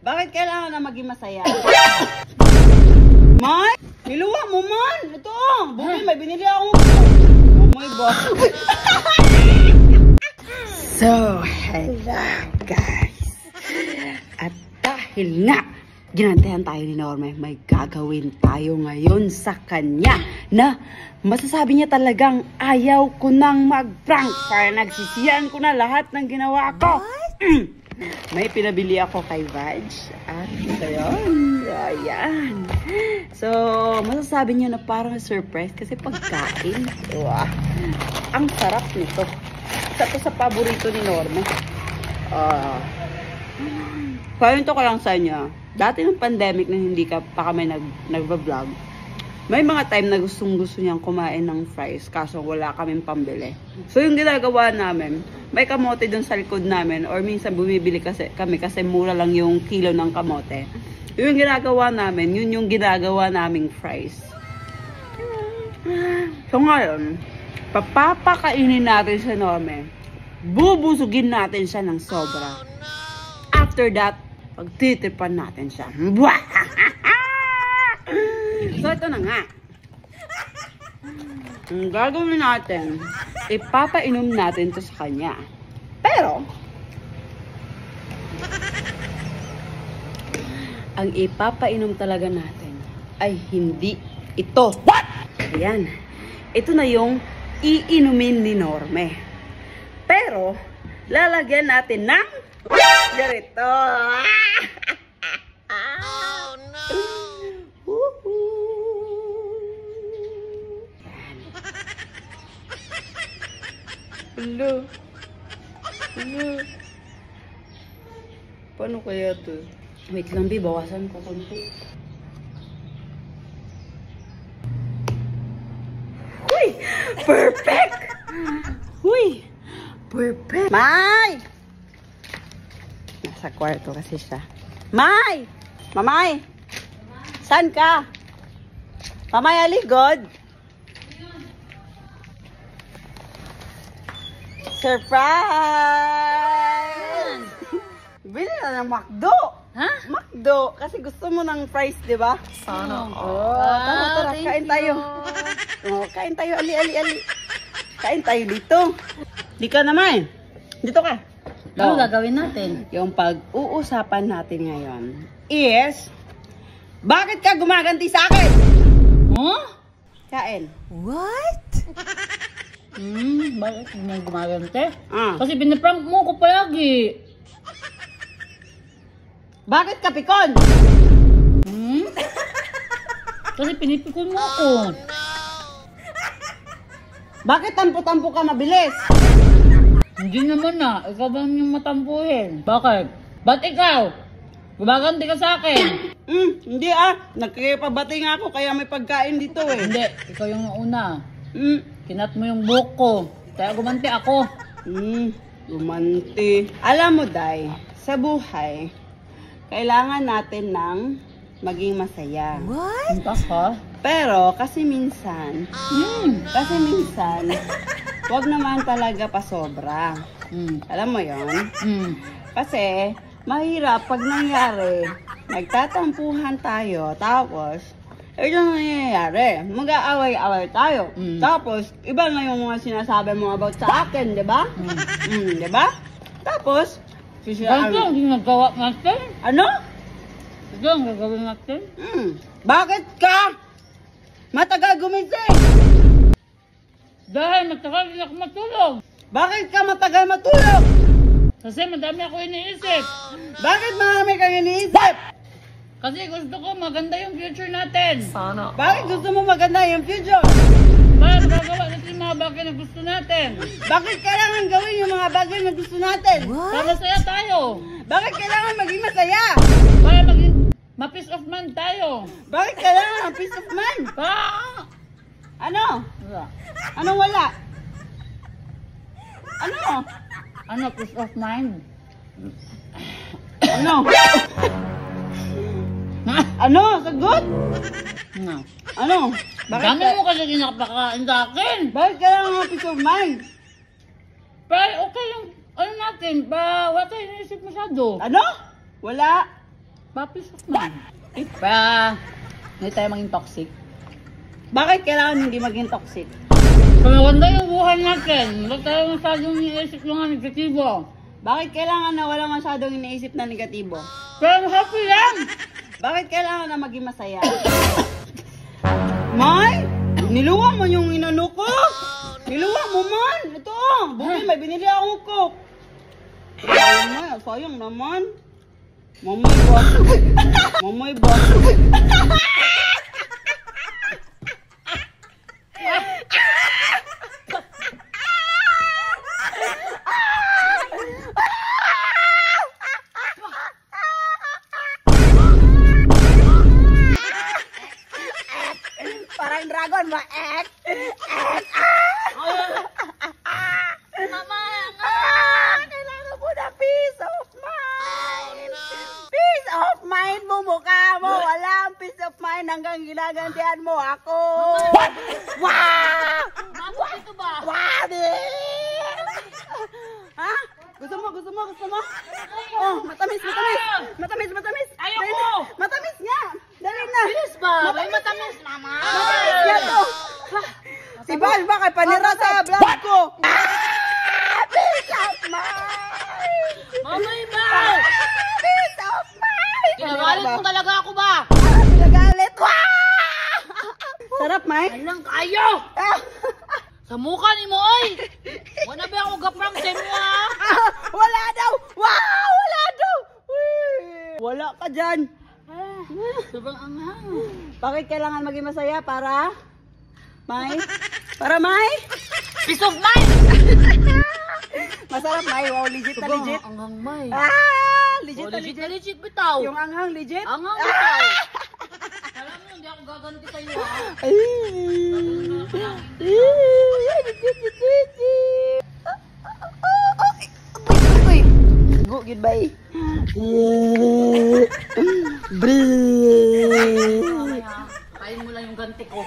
Bakit kailangan na maging masaya? May? Niluwa mo man! Ito! Bukil, may binili akong... Oh my God! So, hello guys! At dahil nga, ginantayan tayo ni Norme, may gagawin tayo ngayon sa kanya na masasabi niya talagang ayaw ko nang mag-prank para nagsisiyan ko na lahat ng ginawa ko. May pinabili ako kay Vaj at ito yun. Ayan. So, masasabi niya na parang surprise kasi pagkain. Wow. Ang sarap nito. Isa to sa paborito ni Norme. Kwento ko lang sa inyo. Dati ng pandemic na hindi pa kami nagba-vlog, may mga time na gustong-gusto niyang kumain ng fries kaso wala kaming pambili. So yung ginagawa namin, may kamote dun sa likod namin or minsan bumibili kami kasi mura lang yung kilo ng kamote. Yung ginagawa namin, yun yung ginagawa naming fries. So ngayon, papapakainin natin sa Norme. Bubusugin natin siya ng sobra. After that, pagtitipan natin siya. So, ito na nga. Ang gagawin natin, ipapainom natin to sa kanya. Pero, ang ipapainom talaga natin ay hindi ito. What? Ayan. Ito na yung iinumin ni Norme. Pero, lalagyan natin ng ganito. Oh, no! Hello. Hello. Paano kaya to? Wait lang, bawasan ko konti. Uy! Perfect! Uy! Perfect! May! Nasa kwarto kasi siya. May! Mamay! Saan ka? Mamay, aligod! Surprise! Bili na ng McDo! Ha? McDo! Kasi gusto mo ng fries, di ba? Sana. Tara, kain tayo. Kain tayo, ali. Kain tayo dito. Di ka naman. Dito ka. Ano gagawin natin? Yung pag-uusapan natin ngayon is, bakit ka gumaganti sa akin? Huh? Kain. What? Bakit mo gumagante? Kasi Kasi pinaprank mo ko palagi. bakit ka pikon? Kasi pinipikon mo ako. Bakit tampo-tampo ka mabilis? Hindi naman na. Ikaw ba yung matampuhin? Bakit? Ba't ikaw? Gumaganti ka sa akin. Hindi Nagkikipabati nga ako kaya may pagkain dito eh. Hindi. Ikaw yung nauna. Mm. Kinat mo yung buhok ko. Kaya gumanti ako. Gumanti. Alam mo, Day, sa buhay, kailangan natin ng maging masaya. What? Entas ha? Pero, kasi minsan, wag naman talaga pasobra. Alam mo yon? Kasi, mahirap pag nangyari, nagtatampuhan tayo, tapos, ito nangyayari, mag-aaway-away tayo. Tapos, iba na yung mga sinasabi mo about sa akin, di ba? Di ba? Tapos, Bakit ang ginagawa natin? ano? Ito ang gagawin natin? Bakit ka matagal gumising? Dahil matagal din ako matulog. Bakit ka matagal matulog? Kasi madami ako iniisip. Bakit marami kang iniisip? Kasi gusto ko maganda yung future natin. Sana. Bakit gusto mo maganda yung future? Para magagawa natin yung mga bagay na gusto natin. Bakit kailangan gawin yung mga bagay na gusto natin? Para masaya tayo. Bakit kailangan maging masaya? Para maging ma-peace of mind tayo. Bakit kailangan ng peace of mind? Ano? Wala. Anong wala? Ano? Ano, peace of mind? Ano? Ano? Sagot? No. Ano? Bakit Dami mo kasi kinapakain sa akin. Bakit kailangan ng peace of mind? Pero okay yung, ano natin, ba, wala tayo iniisip masyado. Ano? Wala. Papis of mind. Pa, hindi tayo maging toxic. Bakit kailangan hindi maging toxic? Kung maganda yung buhay natin, huwag tayo masyadong iniisip mga negatibo. Bakit kailangan na wala masyadong iniisip na negatibo? Pero happy lang! Bakit kailangan na maging masaya? May! Niluwa mo yung inano ko! Niluwa mo man! Ito Buki, may binili akong coke. Sayang naman. Mamay ba? Mamay ba? Parang dragon ba? Mama! Kailangan mo na peace of mind. Peace of mind mo, mukha mo. Walang peace of mind hanggang ginagantihan mo ako. What? Wow! Mama, ito ba? Wow! Ha? Gusto mo? Oh, matamis. Ayoko! Matamis nga. Dali na. Bilis ba? May matamis, mama! Matamis nga to. Si Bal, bakit panira sa vlog ko? Peace of mind! Mama, iba! Peace of mind! Kinagalit mo talaga ako ba? Nagalit. Wow! Sarap, May. Alang kayo! Sa mukha ni mo, oy! Wala ba ako gaprang sa mo, ha? Wala daw! Wow! Wala daw! Wala ka dyan. Sobrang anghang. Bakit kailangan maging masaya? Para? May? Para May? Peace of mind! Masarap, May. Wow, legit na Sobrang legit. anghang, may. Legit Oh, na legit legit. na legit bitaw. Yung anghang legit? Anghang bitaw. Alam mo, hindi ako gaganti sa'yo, ha? Goodbye. Kain mo lang yung ganti ko.